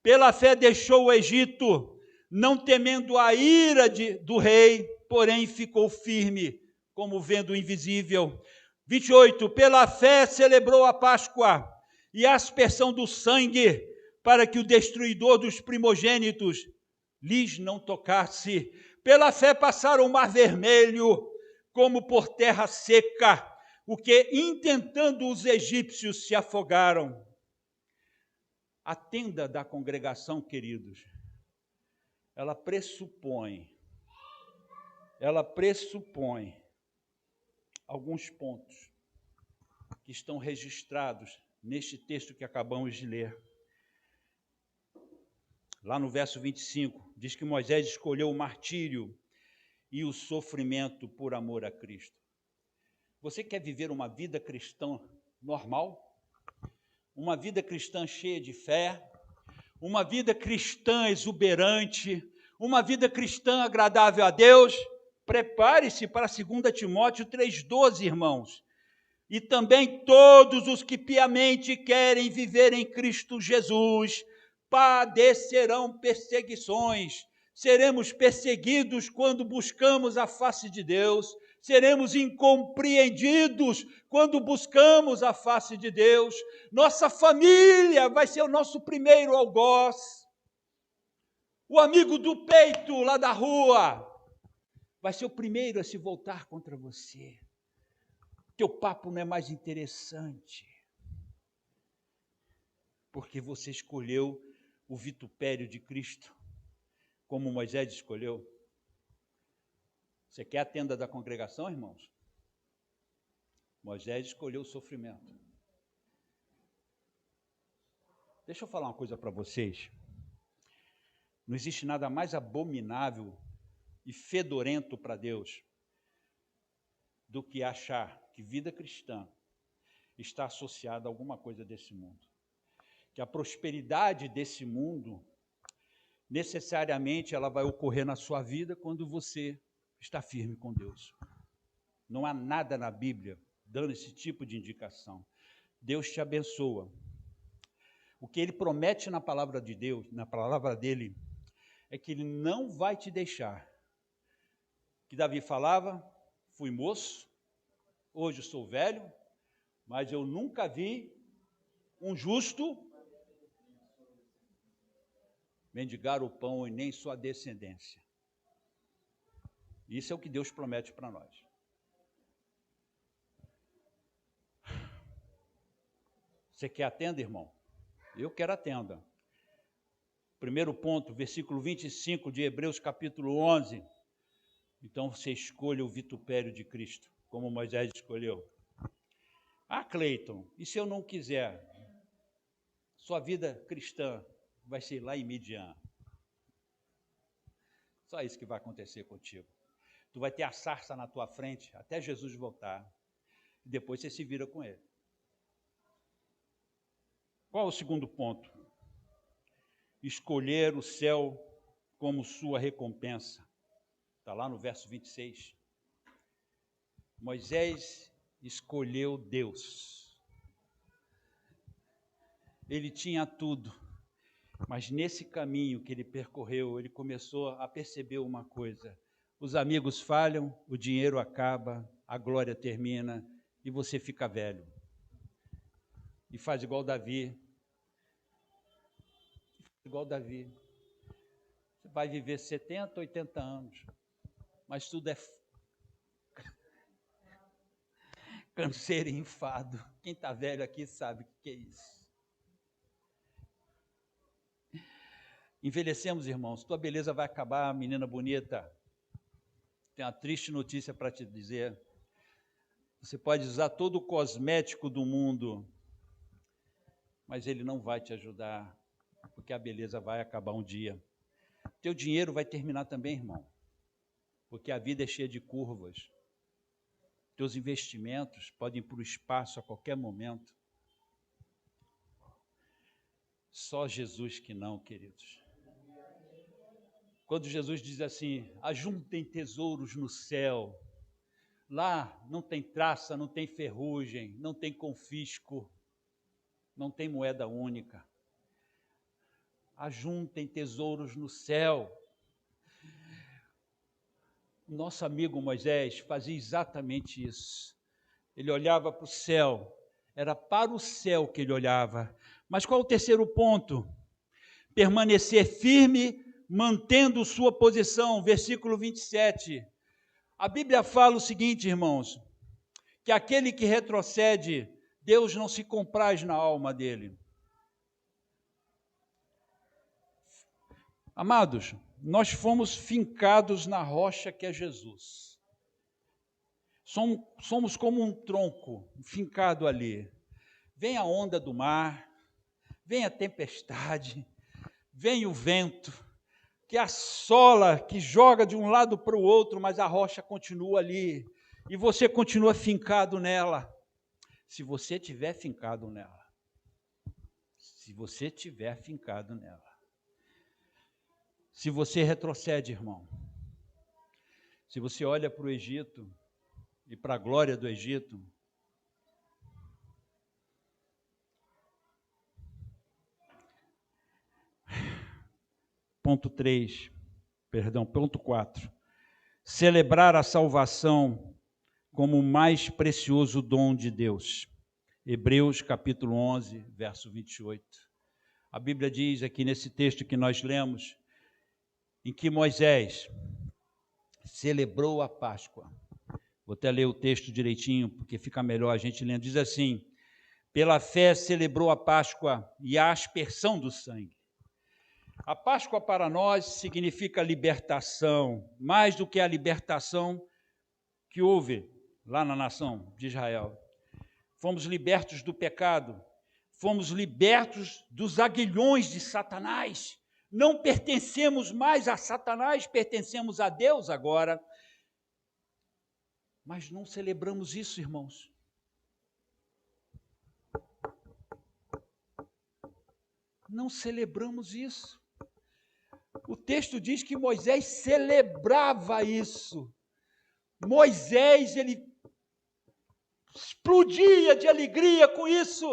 Pela fé deixou o Egito, não temendo a ira do rei, porém ficou firme, como vendo o invisível. 28. Pela fé celebrou a Páscoa e a aspersão do sangue, para que o destruidor dos primogênitos lhes não tocasse. Pela fé passaram o mar vermelho, como por terra seca, o que, intentando os egípcios, se afogaram. A tenda da congregação, queridos, ela pressupõe alguns pontos que estão registrados neste texto que acabamos de ler. Lá no verso 25, diz que Moisés escolheu o martírio e o sofrimento por amor a Cristo. Você quer viver uma vida cristã normal? Uma vida cristã cheia de fé? Uma vida cristã exuberante? Uma vida cristã agradável a Deus? Prepare-se para 2 Timóteo 3,12, irmãos. E também todos os que piamente querem viver em Cristo Jesus padecerão perseguições. Seremos perseguidos quando buscamos a face de Deus. Seremos incompreendidos quando buscamos a face de Deus. Nossa família vai ser o nosso primeiro algoz. O amigo do peito lá da rua vai ser o primeiro a se voltar contra você. Teu papo não é mais interessante, porque você escolheu o vitupério de Cristo, como Moisés escolheu. Você quer a tenda da congregação, irmãos? Moisés escolheu o sofrimento. Deixa eu falar uma coisa para vocês. Não existe nada mais abominável e fedorento para Deus do que achar que vida cristã está associada a alguma coisa desse mundo. Que a prosperidade desse mundo, necessariamente, ela vai ocorrer na sua vida quando você está firme com Deus. Não há nada na Bíblia dando esse tipo de indicação. Deus te abençoa. O que Ele promete na palavra de Deus, na palavra dEle, é que Ele não vai te deixar. Que Davi falava, fui moço, hoje sou velho, mas eu nunca vi um justo mendigar o pão e nem sua descendência. Isso é o que Deus promete para nós. Você quer a tenda, irmão? Eu quero a tenda. Primeiro ponto, versículo 25 de Hebreus capítulo 11. Então você escolha o vitupério de Cristo, como Moisés escolheu. Ah, Cleiton, e se eu não quiser? Sua vida cristã vai ser lá em Midian. Só isso que vai acontecer contigo. Tu vai ter a sarça na tua frente até Jesus voltar. E depois você se vira com ele. Qual é o segundo ponto? Escolher o céu como sua recompensa. Está lá no verso 26. Moisés escolheu Deus. Ele tinha tudo, mas nesse caminho que ele percorreu, ele começou a perceber uma coisa. Os amigos falham, o dinheiro acaba, a glória termina e você fica velho. E faz igual Davi. Você vai viver 70, 80 anos, mas tudo é canseiro e enfado. Quem está velho aqui sabe o que é isso. Envelhecemos, irmãos, tua beleza vai acabar, menina bonita. Tenho uma triste notícia para te dizer. Você pode usar todo o cosmético do mundo, mas ele não vai te ajudar, porque a beleza vai acabar um dia. Teu dinheiro vai terminar também, irmão, porque a vida é cheia de curvas. Teus investimentos podem ir para o espaço a qualquer momento. Só Jesus que não, queridos. Quando Jesus diz assim, ajuntem tesouros no céu, lá não tem traça, não tem ferrugem, não tem confisco, não tem moeda única. Ajuntem tesouros no céu. Nosso amigo Moisés fazia exatamente isso. Ele olhava para o céu, era para o céu que ele olhava. Mas qual o terceiro ponto? Permanecer firme, mantendo sua posição. Versículo 27. A Bíblia fala o seguinte, irmãos, que aquele que retrocede, Deus não se compraz na alma dele. Amados, nós fomos fincados na rocha que é Jesus. Somos como um tronco fincado ali. Vem a onda do mar, vem a tempestade, vem o vento, que assola, que joga de um lado para o outro, mas a rocha continua ali. E você continua fincado nela. Se você estiver fincado nela. Se você estiver fincado nela. Se você retrocede, irmão. Se você olha para o Egito e para a glória do Egito, ponto 4. Celebrar a salvação como o mais precioso dom de Deus. Hebreus capítulo 11, verso 28. A Bíblia diz aqui nesse texto que nós lemos, em que Moisés celebrou a Páscoa. Vou até ler o texto direitinho, porque fica melhor a gente lendo. Diz assim, pela fé celebrou a Páscoa e a aspersão do sangue. A Páscoa para nós significa libertação, mais do que a libertação que houve lá na nação de Israel. Fomos libertos do pecado, fomos libertos dos aguilhões de Satanás. Não pertencemos mais a Satanás, pertencemos a Deus agora. Mas não celebramos isso, irmãos. Não celebramos isso. O texto diz que Moisés celebrava isso. Moisés, ele explodia de alegria com isso.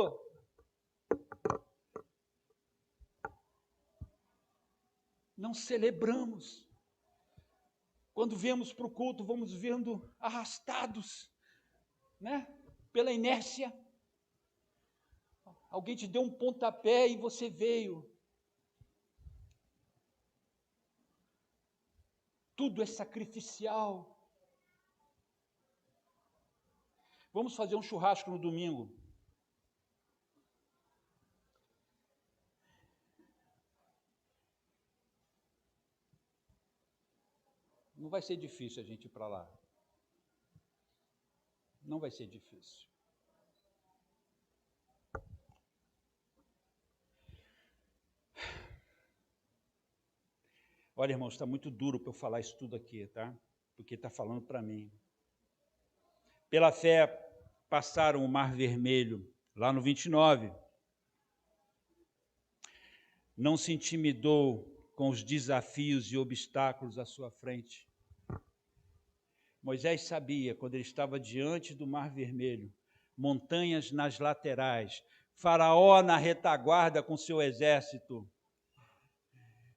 Não celebramos. Quando viemos para o culto, vamos vendo arrastados, né? Pela inércia. Alguém te deu um pontapé e você veio. Tudo é sacrificial. Vamos fazer um churrasco no domingo. Não vai ser difícil a gente ir para lá. Não vai ser difícil. Olha, irmãos, está muito duro para eu falar isso tudo aqui, tá? Porque está falando para mim. Pela fé, passaram o Mar Vermelho, lá no 29. Não se intimidou com os desafios e obstáculos à sua frente. Moisés sabia, quando ele estava diante do Mar Vermelho, montanhas nas laterais, Faraó na retaguarda com seu exército,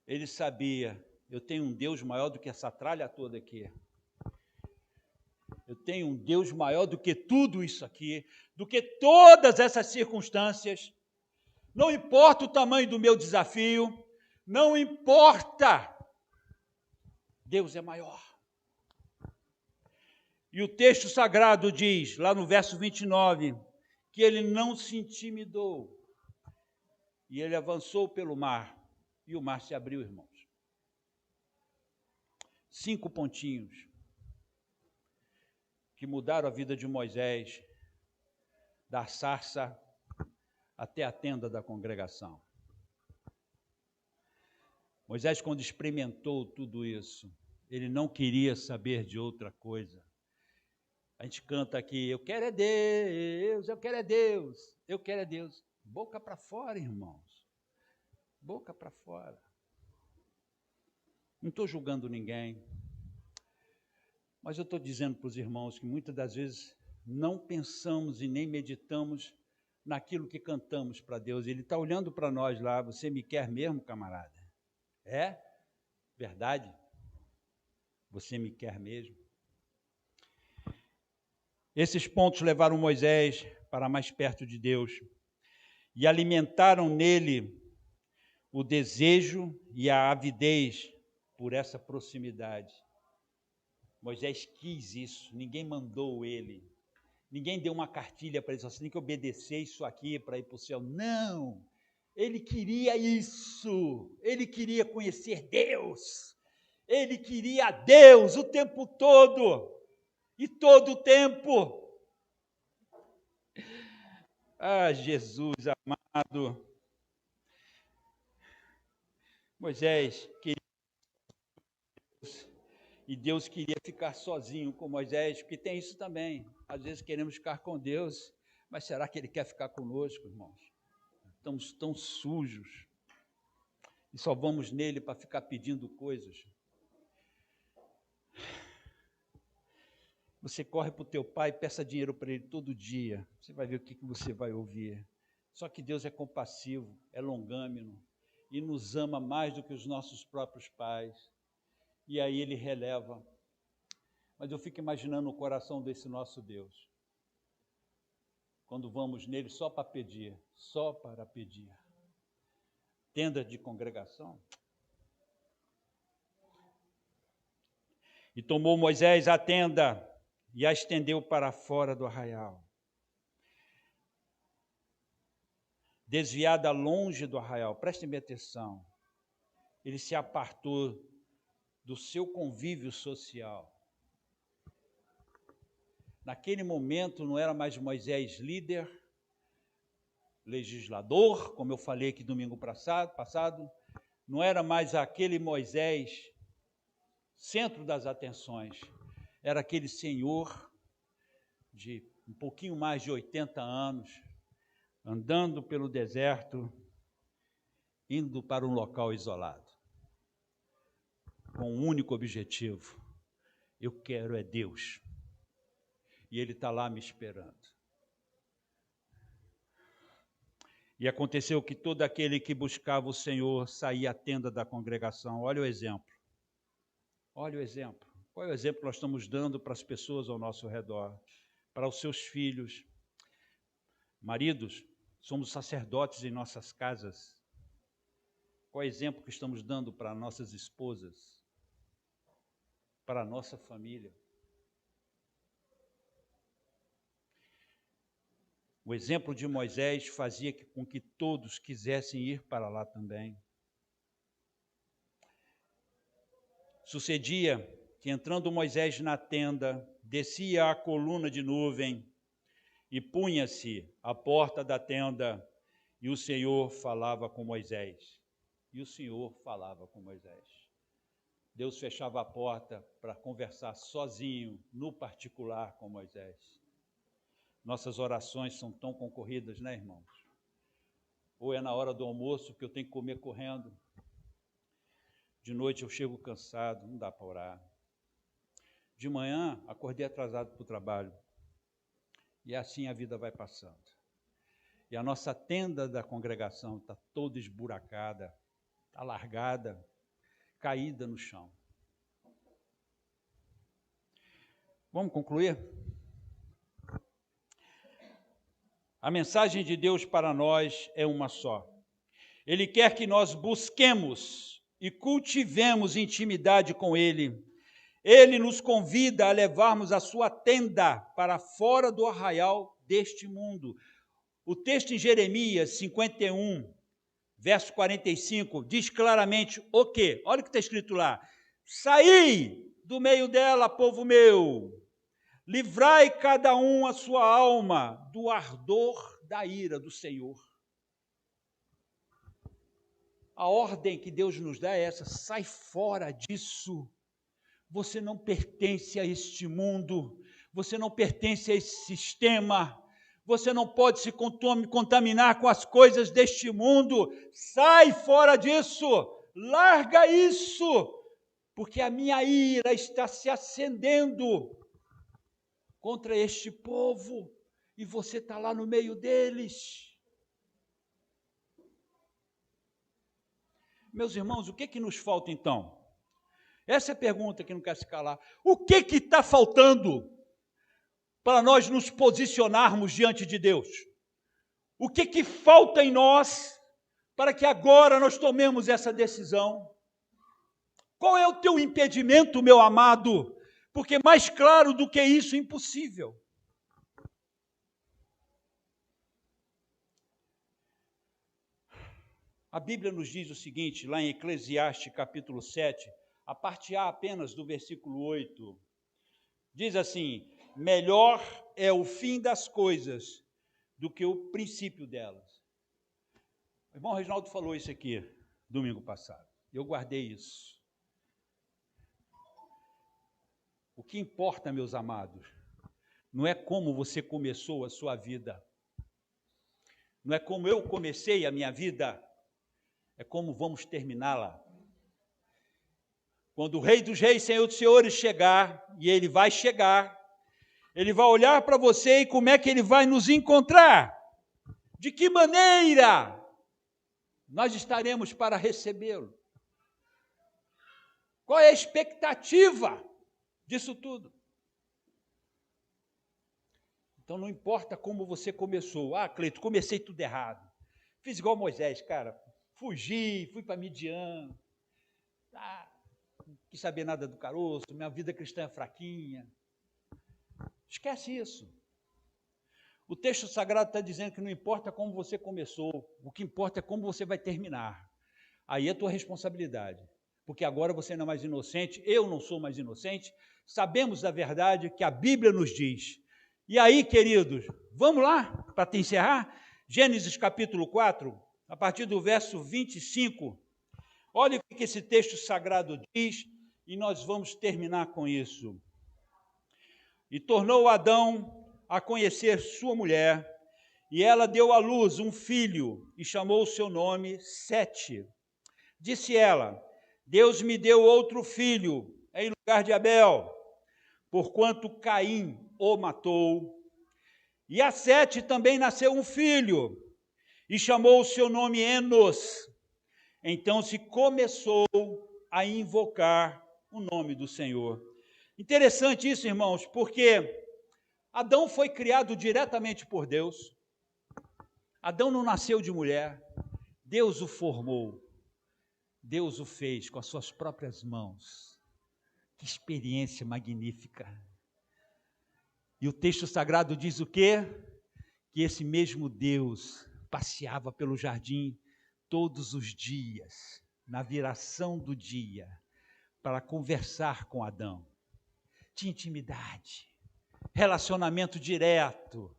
ele sabia, eu tenho um Deus maior do que essa tralha toda aqui. Eu tenho um Deus maior do que tudo isso aqui, do que todas essas circunstâncias. Não importa o tamanho do meu desafio, não importa. Deus é maior. E o texto sagrado diz, lá no verso 29, que ele não se intimidou. E ele avançou pelo mar, e o mar se abriu, irmãos. 5 pontinhos que mudaram a vida de Moisés, da sarça até a tenda da congregação. Moisés, quando experimentou tudo isso, ele não queria saber de outra coisa. A gente canta aqui, eu quero é Deus, eu quero é Deus, eu quero é Deus. Boca para fora, irmãos. Boca para fora. Não estou julgando ninguém, mas eu estou dizendo para os irmãos que muitas das vezes não pensamos e nem meditamos naquilo que cantamos para Deus. Ele está olhando para nós lá, você me quer mesmo, camarada? É? Verdade? Você me quer mesmo? Esses pontos levaram Moisés para mais perto de Deus e alimentaram nele o desejo e a avidez por essa proximidade. Moisés quis isso, ninguém mandou ele, ninguém deu uma cartilha para ele, só você tem que obedecer isso aqui para ir para o céu. Não, ele queria isso, ele queria conhecer Deus, ele queria Deus o tempo todo e todo o tempo. Ah, Jesus amado, Moisés queria Deus, e Deus queria ficar sozinho com Moisés, porque tem isso também. Às vezes queremos ficar com Deus, mas será que Ele quer ficar conosco, irmãos? Estamos tão sujos e só vamos nele para ficar pedindo coisas. Você corre para o teu pai, peça dinheiro para ele todo dia, você vai ver o que você vai ouvir. Só que Deus é compassivo, é longâmino e nos ama mais do que os nossos próprios pais. E aí Ele releva. Mas eu fico imaginando o coração desse nosso Deus, quando vamos nele só para pedir, só para pedir. Tenda de congregação. E tomou Moisés a tenda e a estendeu para fora do arraial. Desviada longe do arraial, prestem bem atenção, ele se apartou do seu convívio social. Naquele momento não era mais Moisés líder, legislador, como eu falei aqui domingo passado, não era mais aquele Moisés centro das atenções, era aquele senhor de um pouquinho mais de 80 anos, andando pelo deserto, indo para um local isolado, com um único objetivo: eu quero é Deus, e Ele está lá me esperando. E aconteceu que todo aquele que buscava o Senhor saía à tenda da congregação. Olha o exemplo. Olha o exemplo. Qual é o exemplo que nós estamos dando para as pessoas ao nosso redor? Para os seus filhos. Maridos, somos sacerdotes em nossas casas. Qual é o exemplo que estamos dando para nossas esposas? Para a nossa família? O exemplo de Moisés fazia com que todos quisessem ir para lá também. Sucedia que, entrando Moisés na tenda, descia a coluna de nuvem e punha-se à porta da tenda, e o Senhor falava com Moisés. E o Senhor falava com Moisés. Deus fechava a porta para conversar sozinho, no particular, com Moisés. Nossas orações são tão concorridas, né, irmãos? Ou é na hora do almoço que eu tenho que comer correndo. De noite eu chego cansado, não dá para orar. De manhã, acordei atrasado para o trabalho. E assim a vida vai passando. E a nossa tenda da congregação está toda esburacada, está largada, caída no chão. Vamos concluir? A mensagem de Deus para nós é uma só. Ele quer que nós busquemos e cultivemos intimidade com Ele. Ele nos convida a levarmos a sua tenda para fora do arraial deste mundo. O texto em Jeremias 51, verso 45, diz claramente o quê? Olha o que está escrito lá. Saí do meio dela, povo meu. livrai cada um a sua alma do ardor da ira do Senhor. A ordem que Deus nos dá é essa: sai fora disso. Você não pertence a este mundo, você não pertence a esse sistema, você não pode se contaminar com as coisas deste mundo. Sai fora disso, larga isso, porque a minha ira está se acendendo contra este povo e você está lá no meio deles. Meus irmãos, o que nos falta então? Essa é a pergunta que não quer se calar. O que está faltando para nós nos posicionarmos diante de Deus? O que falta em nós para que agora nós tomemos essa decisão? Qual é o teu impedimento, meu amado? Porque mais claro do que isso, impossível. A Bíblia nos diz o seguinte, lá em Eclesiastes, capítulo 7, a parte A apenas do versículo 8, diz assim: melhor é o fim das coisas do que o princípio delas. O irmão Reginaldo falou isso aqui domingo passado, eu guardei isso. O que importa, meus amados, não é como você começou a sua vida, não é como eu comecei a minha vida, é como vamos terminá-la. Quando o Rei dos Reis, Senhor dos Senhores chegar, e Ele vai chegar, Ele vai olhar para você e como é que Ele vai nos encontrar? De que maneira nós estaremos para recebê-lo? Qual é a expectativa disso tudo? Então não importa como você começou. Ah, Cleito, comecei tudo errado. Fiz igual Moisés, cara. Fugi, fui para Midian. Não quis saber nada do caroço, minha vida cristã é fraquinha. Esquece isso. O texto sagrado está dizendo que não importa como você começou, o que importa é como você vai terminar. Aí é a tua responsabilidade, porque agora você não é mais inocente, eu não sou mais inocente, sabemos da verdade que a Bíblia nos diz. E aí, queridos, vamos lá, para te encerrar? Gênesis capítulo 4, a partir do verso 25, olha o que esse texto sagrado diz, e nós vamos terminar com isso. E tornou Adão a conhecer sua mulher, e ela deu à luz um filho, e chamou o seu nome Sete. Disse ela: Deus me deu outro filho, em lugar de Abel, porquanto Caim o matou. E a Sete também nasceu um filho, e chamou o seu nome Enos. Então se começou a invocar o nome do Senhor. Interessante isso, irmãos, porque Adão foi criado diretamente por Deus. Adão não nasceu de mulher, Deus o formou, Deus o fez com as suas próprias mãos. Que experiência magnífica! E o texto sagrado diz o quê? Que esse mesmo Deus passeava pelo jardim todos os dias, na viração do dia, para conversar com Adão. Tinha intimidade, relacionamento direto.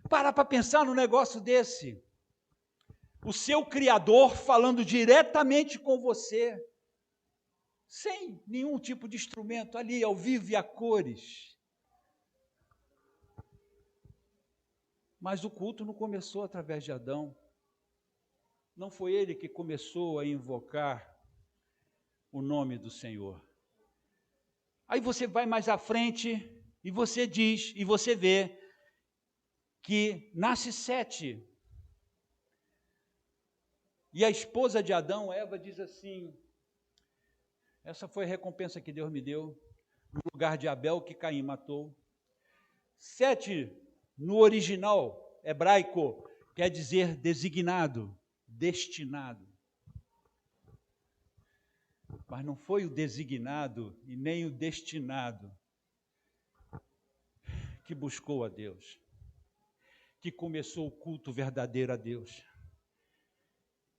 Para pensar num negócio desse. O seu Criador falando diretamente com você, sem nenhum tipo de instrumento, ali ao vivo e a cores. Mas o culto não começou através de Adão. Não foi ele que começou a invocar o nome do Senhor. Aí você vai mais à frente e você diz, e você vê que nasce Sete. E a esposa de Adão, Eva, diz assim: essa foi a recompensa que Deus me deu, no lugar de Abel que Caim matou. Sete, no original hebraico, quer dizer designado, destinado. Mas não foi o designado e nem o destinado que buscou a Deus, que começou o culto verdadeiro a Deus.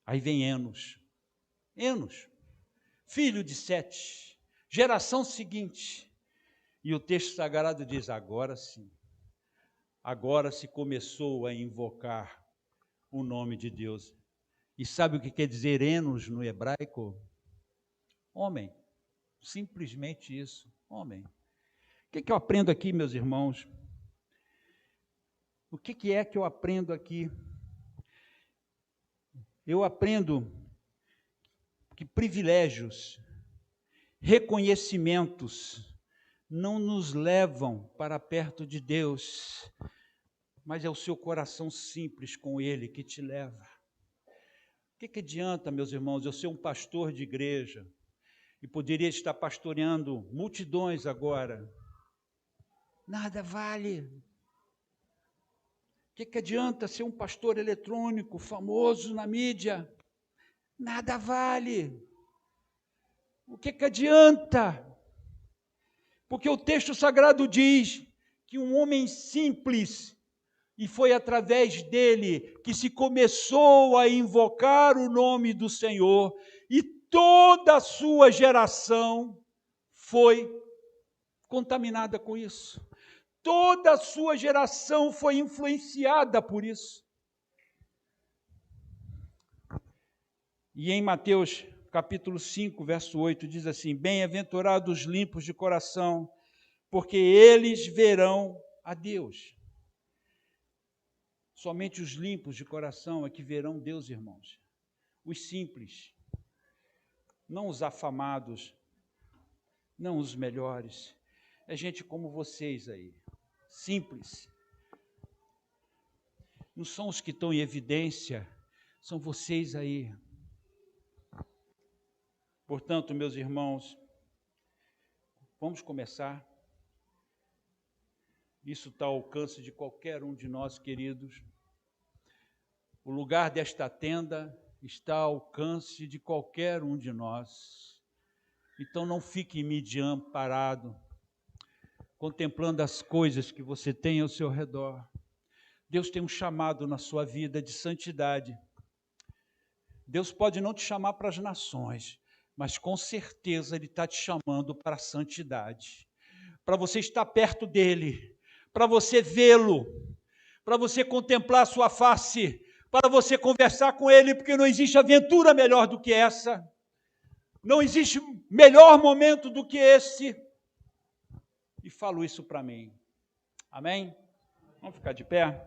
Aí vem Enos, filho de Sete, geração seguinte. E o texto sagrado diz, agora sim, agora se começou a invocar o nome de Deus. E sabe o que quer dizer enos no hebraico? Homem, simplesmente isso, homem. O que eu aprendo aqui, meus irmãos? O que é que eu aprendo aqui? Eu aprendo que privilégios, reconhecimentos, não nos levam para perto de Deus, mas é o seu coração simples com Ele que te leva. O que adianta, meus irmãos, eu ser um pastor de igreja e poderia estar pastoreando multidões agora? Nada vale. O que adianta ser um pastor eletrônico, famoso na mídia? Nada vale. O que adianta? Porque o texto sagrado diz que um homem simples, e foi através dele que se começou a invocar o nome do Senhor, e toda a sua geração foi contaminada com isso. Toda a sua geração foi influenciada por isso. E em Mateus capítulo 5, verso 8, diz assim, bem-aventurados os limpos de coração, porque eles verão a Deus. Somente os limpos de coração é que verão Deus, irmãos. Os simples, não os afamados, não os melhores. É gente como vocês aí, simples. Não são os que estão em evidência, são vocês aí. Portanto, meus irmãos, vamos começar. Isso está ao alcance de qualquer um de nós, queridos. O lugar desta tenda está ao alcance de qualquer um de nós. Então não fique Midian parado, contemplando as coisas que você tem ao seu redor. Deus tem um chamado na sua vida de santidade. Deus pode não te chamar para as nações, mas com certeza Ele está te chamando para a santidade. Para você estar perto dEle, para você vê-lo, para você contemplar a sua face, para você conversar com Ele, porque não existe aventura melhor do que essa. Não existe melhor momento do que esse. E falo isso para mim. Amém? Vamos ficar de pé?